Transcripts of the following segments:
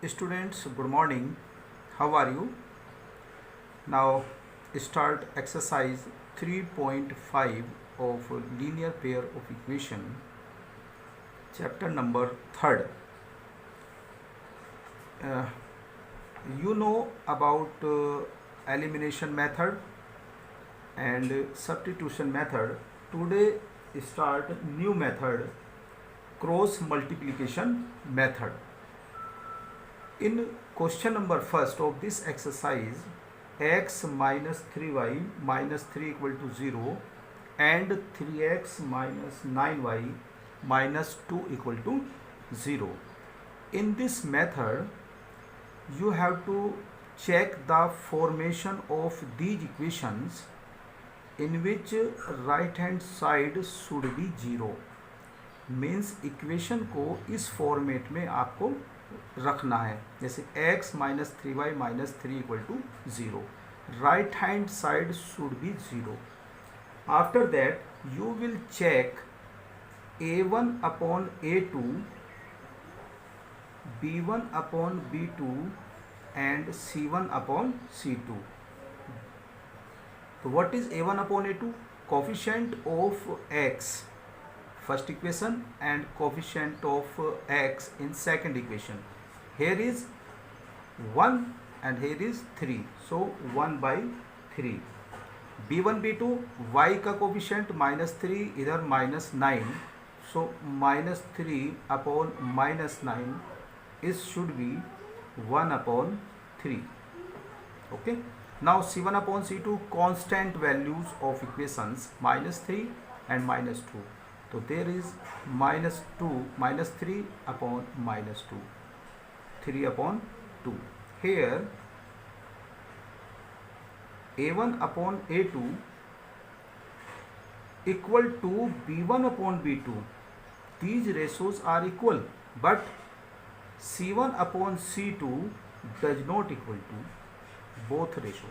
Students, good morning. How are you? Now start exercise 3.5 of linear pair of equation, chapter number 3rd. Uh, you know about elimination method and substitution method. Today start new method, cross multiplication method. In question number first of this exercise, x minus 3y minus 3 equal to 0 and 3x minus 9y minus 2 equal to 0. In this method, you have to check the formation of these equations in which right hand side should be 0. Means equation को इस format में आपको रखना है, जैसे x minus 3y minus 3 equal to 0. Right hand side should be 0. After that you will check a1 upon a2, b1 upon b2 and c1 upon c2. तो what is a1 upon a2? Coefficient of x first equation and coefficient of x in second equation. Here is 1 and here is 3, so 1 by 3. b1 b2 y का coefficient minus 3, इधर minus 9, so minus 3 upon minus 9 is should be 1 upon 3. Okay, now c1 upon c2 constant values of equations minus 3 and minus 2. तो there is minus 3 upon minus 2, 3 upon 2. Here a1 upon a2 equal to b1 upon b2. These ratios are equal but c1 upon c2 does not equal to both ratio.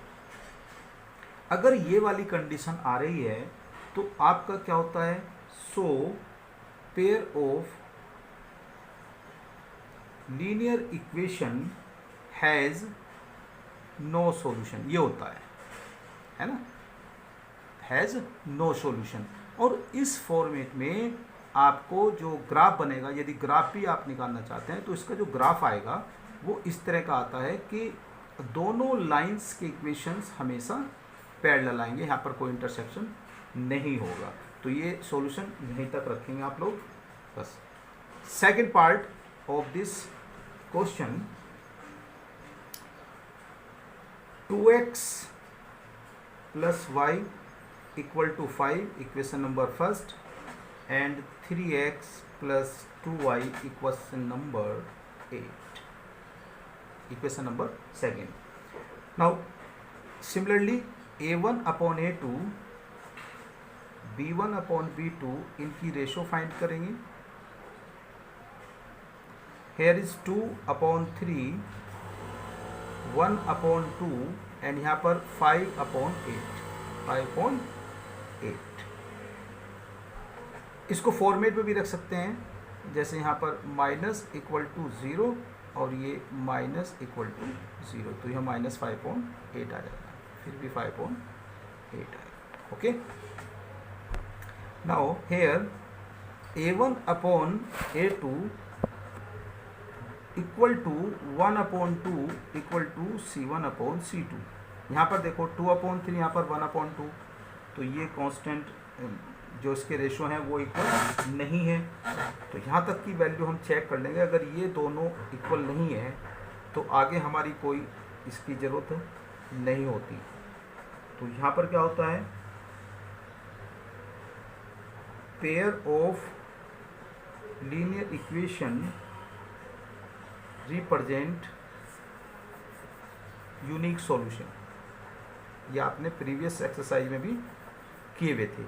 अगर ये वाली condition आ रही है तो आपका क्या होता है? So pair of linear equation has no solution, ये होता है ना, हैज नो सॉल्यूशन. और इस फॉर्मेट में आपको जो ग्राफ बनेगा, यदि ग्राफ भी आप निकालना चाहते हैं तो इसका जो ग्राफ आएगा वो इस तरह का आता है कि दोनों लाइंस के इक्वेशंस हमेशा पैरेलल आएंगे, यहाँ पर कोई इंटरसेक्शन नहीं होगा. तो ये सॉल्यूशन यहीं तक रखेंगे आप लोग बस. Second part of this question, 2x plus y equal to 5, equation number first, and 3x plus 2y equation number 8, equation number second. Now similarly a1 upon a2, b1 upon b2 इनकी ratio find करेंगे. Here is 2 upon 3, 1 upon 2 and यहाँ पर 5 upon 8. इसको format में भी रख सकते हैं, जैसे यहाँ पर माइनस इक्वल टू 0 और ये माइनस इक्वल टू 0, तो यह माइनस 5/8 आ जाएगा, फिर भी 5/8 आएगा. Okay, now here a1 upon a2 equal to 1 upon 2 equal to c1 upon c2. यहाँ पर देखो 2 अपॉन 3, यहाँ पर 1 अपॉन 2, तो ये कांस्टेंट जो इसके रेशो हैं वो इक्वल नहीं है. तो यहाँ तक की वैल्यू हम चेक कर लेंगे. अगर ये दोनों इक्वल नहीं है तो आगे हमारी कोई इसकी ज़रूरत नहीं होती. तो यहाँ पर क्या होता है? Pair of linear equation represent unique solution. ये आपने प्रीवियस एक्सरसाइज में भी किए हुए थे.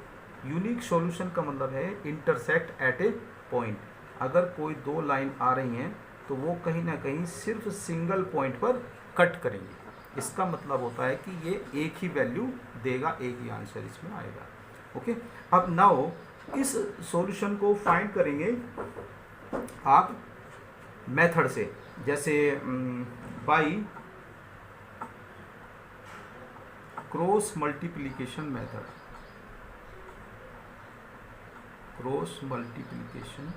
यूनिक सॉल्यूशन का मतलब है इंटरसेक्ट एट ए पॉइंट. अगर कोई दो लाइन आ रही हैं तो वो कहीं ना कहीं सिर्फ सिंगल पॉइंट पर कट करेंगे. इसका मतलब होता है कि ये एक ही वैल्यू देगा, एक ही आंसर इसमें आएगा. ओके, अब नाउ इस सॉल्यूशन को फाइंड करेंगे आप मेथड से, जैसे by cross multiplication method, cross multiplication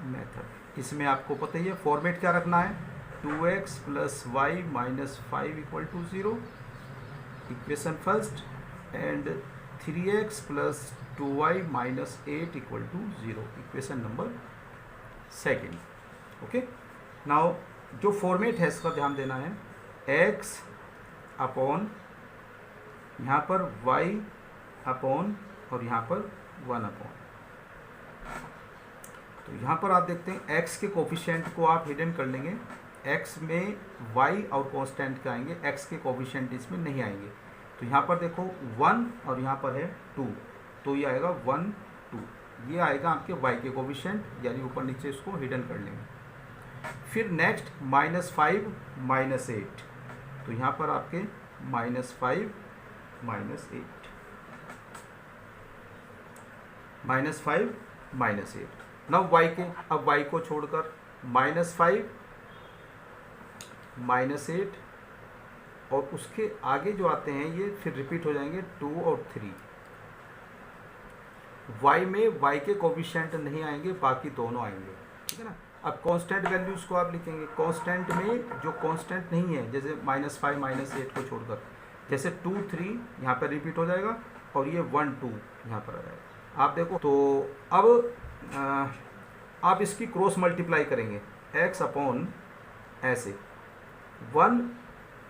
method, इसमें आपको पता ही है फॉर्मेट क्या रखना है, 2x plus y minus 5 equal to 0, equation first, and 3x plus 2y minus 8 equal to 0, equation number second. Okay, now जो फॉर्मेट है इसका ध्यान देना है, x अपॉन यहाँ पर y अपॉन और यहाँ पर 1 अपॉन। तो यहाँ पर आप देखते हैं x के कोफिशिएंट को आप हिडन कर लेंगे, x में y और कांस्टेंट के आएंगे, x के कोफिशिएंट इसमें नहीं आएंगे। तो यहाँ पर देखो 1 और यहाँ पर है 2, तो ये आएगा 1 2, ये आएगा आपके y के कोफिशिएंट, यानी ऊपर नीचे इसको हिडन कर लेंगे। फिर नेक्स्ट -5 -8, तो यहाँ पर आपके -5 -8 -8। नव y के, अब y को छोड़कर -5 -8 और उसके आगे जो आते हैं ये फिर रिपीट हो जाएंगे 2 और 3। y में y के कोफिशिएंट नहीं आएंगे, बाकी दोनों आएंगे, ठीक है ना। अब कांस्टेंट वैल्यूज को आप लिखेंगे, कांस्टेंट में जो कांस्टेंट नहीं है, जैसे -5 -8 को छोड़कर, जैसे 2 3 यहाँ पर रिपीट हो जाएगा और ये 1 2 यहाँ पर आ जाएगा। आप देखो तो अब आप इसकी क्रॉस मल्टीप्लाई करेंगे, x अपॉन ऐसे 1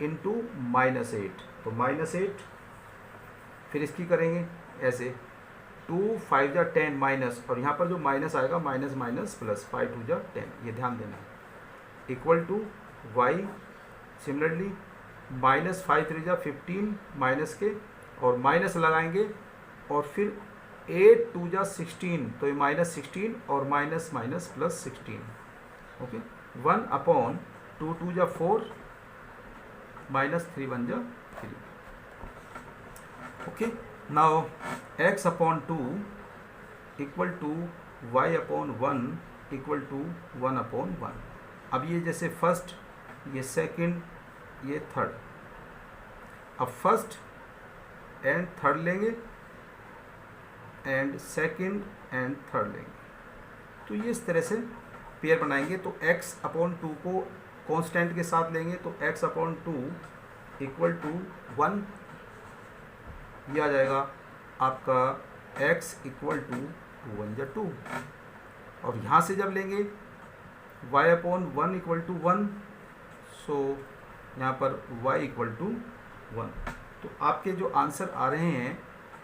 इंटू -8, तो -8, फिर इसकी करेंगे ऐसे 2 5 जा 10 माइनस, और यहाँ पर जो माइनस आएगा माइनस माइनस प्लस 5 2 जा 10, ये ध्यान देना है, इक्वल टू y सिमिलरली -5 3 जा 15 माइनस के, और माइनस लगाएंगे और फिर 8 2 जा 16, तो ये -16 और minus minus plus 16, okay. 1 upon 2 2 जा 4 -3 1 जा 3, okay. Now x upon 2 equal to y upon 1 equal to 1 upon 1। अब ये जैसे फर्स्ट, ये सेकंड, ये थर्ड, अब फर्स्ट एंड थर्ड लेंगे एंड सेकंड एंड थर्ड लेंगे, तो ये इस तरह से पेयर बनाएंगे। तो x अपॉन 2 को कांस्टेंट के साथ लेंगे, तो x अपॉन 2 इक्वल टू 1, ये आ जाएगा आपका x इक्वल टू 2 1 जा 2, और यहाँ से जब लेंगे y अपॉन 1 इक्वल टू 1, सो यहाँ पर y इक्वल टू 1। तो आपके जो आंसर आ रहे हैं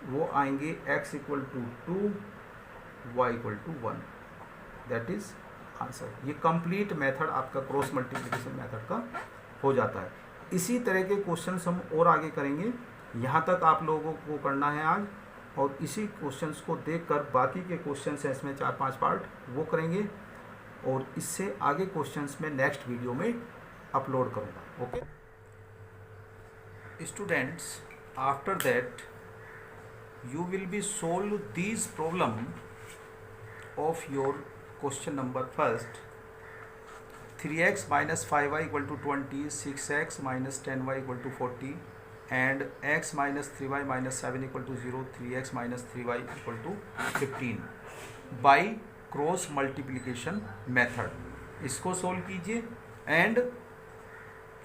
वो आएंगे x equal to 2, y equal to 1, that is answer. ये कंप्लीट मेथड आपका क्रॉस मल्टीप्लिकेशन मेथड का हो जाता है। इसी तरह के क्वेश्चंस हम और आगे करेंगे, यहाँ तक आप लोगों को करना है आज, और इसी क्वेश्चंस को देखकर बाकी के क्वेश्चंस हैं इसमें 4-5 पार्ट, वो करेंगे, और इससे आगे क्वेश्चंस में नेक्स्ट वीडियो में अपलोड करूँगा, okay students. After that you will be solve these problem of your question number first, 3x minus 5y equal to 20, 6x minus 10y equal to 40, and x minus 3y minus 7 equal to 0, 3x minus 3y equal to 15 by cross multiplication method. इसको solve कीजिए, and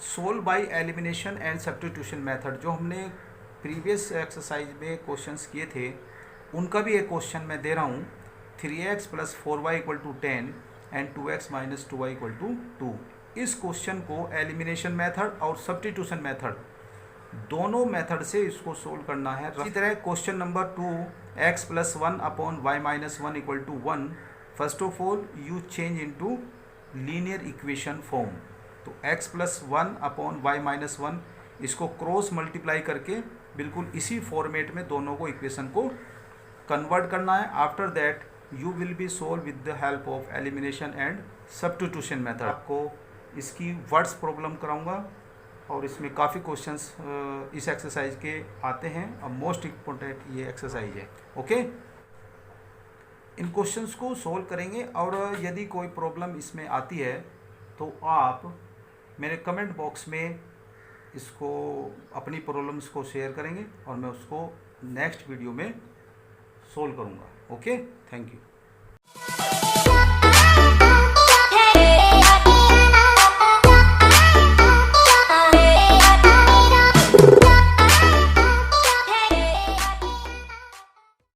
solve by elimination and substitution method, जो हमने previous exercise में questions किए थे उनका भी एक क्वेश्चन मैं दे रहा हूँ। 3x plus 4y equal to 10 and 2x minus 2y equal to 2। इस क्वेश्चन को एलिमिनेशन मेथड और सब्स्टिट्यूशन मेथड दोनों मेथड से इसको सोल्व करना है। इसी तरह question number 2, x plus 1 upon y minus 1 equal to 1, first of all you change into linear equation form. तो x plus 1 upon y minus 1 इसको क्रॉस मल्टीप्लाई करके बिल्कुल इसी फॉर्मेट में दोनों को इक्वेशन को कन्वर्ट करना है। After that you will be solve with the help of elimination and substitution method. आपको इसकी वर्ड्स प्रॉब्लम कराऊंगा, और इसमें काफ़ी क्वेश्चंस इस एक्सरसाइज के आते हैं, और मोस्ट इम्पोर्टेंट ये एक्सरसाइज है, ओके। इन क्वेश्चंस को सॉल्व करेंगे। और यदि कोई प्रॉब्लम इसमें आती है तो आप मेरे कमेंट बॉक्स में इसको अपनी प्रॉब्लम्स को शेयर करेंगे और मैं उसको नेक्स्ट वीडियो में सॉल्व करूँगा। Okay, thank you.